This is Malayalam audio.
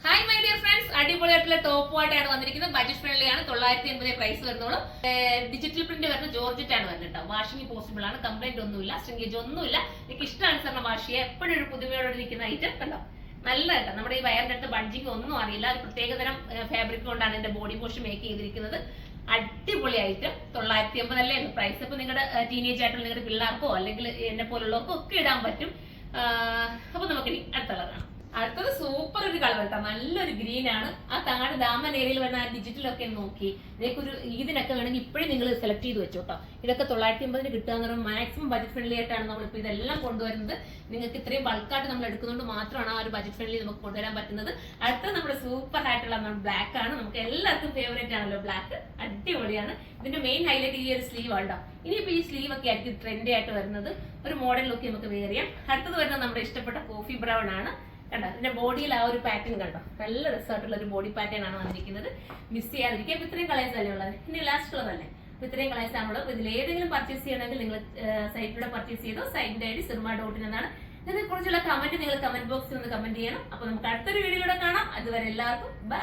ഹായ് മൈ ഡിയർ ഫ്രണ്ട്സ്, അടിപൊളിയായിട്ടുള്ള ടോപ്പ് ആയിട്ടാണ് വന്നിരിക്കുന്നത്. ബഡ്ജറ്റ് ഫ്രണ്ട്ലി ആണ്. 980 പ്രൈസ് വരുന്നുള്ളൂ. ഡിജിറ്റൽ പ്രിന്റ് വരുന്ന ജോർജറ്റ് ആണ് വരുന്നത് കേട്ടോ. വാഷിംഗ് പോസിബിൾ ആണ്. കംപ്ലൈന്റ് ഒന്നുമില്ല, സ്ട്രിങ്കേജ് ഒന്നുമില്ല. എനിക്ക് ഇഷ്ടാനുസരണം വാഷ് ചെയ്യുക. എപ്പോഴും ഒരു പുതുമയോടെ ഇരിക്കുന്ന ഐറ്റം കണ്ടോ. നല്ല കേട്ടോ. നമ്മുടെ ഈ വയറിന്റെ അടുത്ത് ബഡ്ജിങ് ഒന്നും അറിയില്ല. ഒരു പ്രത്യേകതരം ഫാബ്രിക് കൊണ്ടാണ് എന്റെ ബോഡി വാഷ് മേക്ക് ചെയ്തിരിക്കുന്നത്. അടിപൊളി ഐറ്റം. 980 അല്ലേ പ്രൈസ്. ഇപ്പൊ നിങ്ങളുടെ ടീനേജ് ആയിട്ടുള്ള നിങ്ങളുടെ പിള്ളേർക്കോ അല്ലെങ്കിൽ എന്നെ പോലുള്ളവർക്കോ ഒക്കെ ഇടാൻ പറ്റും. അപ്പൊ നമുക്കിനി അടുത്ത കളറാണ്. അടുത്തത് സൂപ്പർ ഒരു കളർ കേട്ടോ. നല്ലൊരു ഗ്രീൻ ആണ്. ആ താഴെ ദാമൻ ഏരിയയിൽ വരുന്ന ആ ഡിജിറ്റലൊക്കെ നോക്കി ഇതൊക്കെ ഇതിനൊക്കെ വേണമെങ്കിൽ ഇപ്പോഴും നിങ്ങൾ സെലക്ട് ചെയ്ത് വെച്ചോട്ടോ. ഇതൊക്കെ 980 കിട്ടുക മാക്സിമം ബഡ്ജറ്റ് ഫ്രണ്ട്ലി ആയിട്ടാണ് നമ്മളിപ്പോൾ ഇതെല്ലാം കൊണ്ടുവരുന്നത്. നിങ്ങൾക്ക് ഇത്രയും ബൾക്കായിട്ട് നമ്മൾ എടുക്കുന്നതുകൊണ്ട് മാത്രമാണ് ആ ഒരു ബഡ്ജറ്റ് ഫ്രണ്ട്ലി നമുക്ക് കൊണ്ടുവരാൻ പറ്റുന്നത്. അടുത്ത നമ്മുടെ സൂപ്പർ ആയിട്ടുള്ള ബ്ലാക്ക് ആണ്. നമുക്ക് എല്ലാവർക്കും ഫേവറേറ്റ് ആണല്ലോ ബ്ലാക്ക്. അടിപൊളിയാണ്. ഇതിന്റെ മെയിൻ ഹൈലൈറ്റ് ഈ ഒരു സ്ലീവ് ആണോ. ഇനിയിപ്പോ ഈ സ്ലീവ് ഒക്കെ ആയിരിക്കും ട്രെൻഡി ആയിട്ട് വരുന്നത്. ഒരു മോഡൽ ലുക്ക് നമുക്ക് വെയർ ചെയ്യാം. അടുത്തത് വരുന്നത് നമ്മുടെ ഇഷ്ടപ്പെട്ട കോഫി ബ്രൗൺ ആണ് കണ്ടോ. ഇതിന്റെ ബോഡിയിൽ ആ ഒരു പാറ്റേൺ കണ്ടോ. നല്ല രസമായിട്ടുള്ള ഒരു ബോഡി പാറ്റേൺ ആണ് വന്നിരിക്കുന്നത്. മിസ് ചെയ്യാതിരിക്കും. അപ്പൊ ഇത്രയും കളേഴ്സ് അല്ലേ ഉള്ളത്. ഇനി ലാസ്റ്റ് കളർ അല്ലേ. അപ്പൊ ഇത്രയും കളേഴ്സ് ആണുള്ളത്. ഇതിൽ ഏതെങ്കിലും പർച്ചേസ് ചെയ്യണമെങ്കിൽ നിങ്ങൾ സൈറ്റിലൂടെ പർച്ചേസ് ചെയ്തോ. സൈറ്റിന്റെ ഐഡി സിർമ.in എന്നാണ്. ഇതിനെ കുറിച്ചുള്ള കമന്റ് നിങ്ങൾ കമന്റ് ബോക്സിൽ ഒന്ന് കമന്റ് ചെയ്യണം. അപ്പൊ നമുക്ക് അടുത്തൊരു വീഡിയോയിലൂടെ കാണാം. അതുവരെ എല്ലാവർക്കും ബൈ.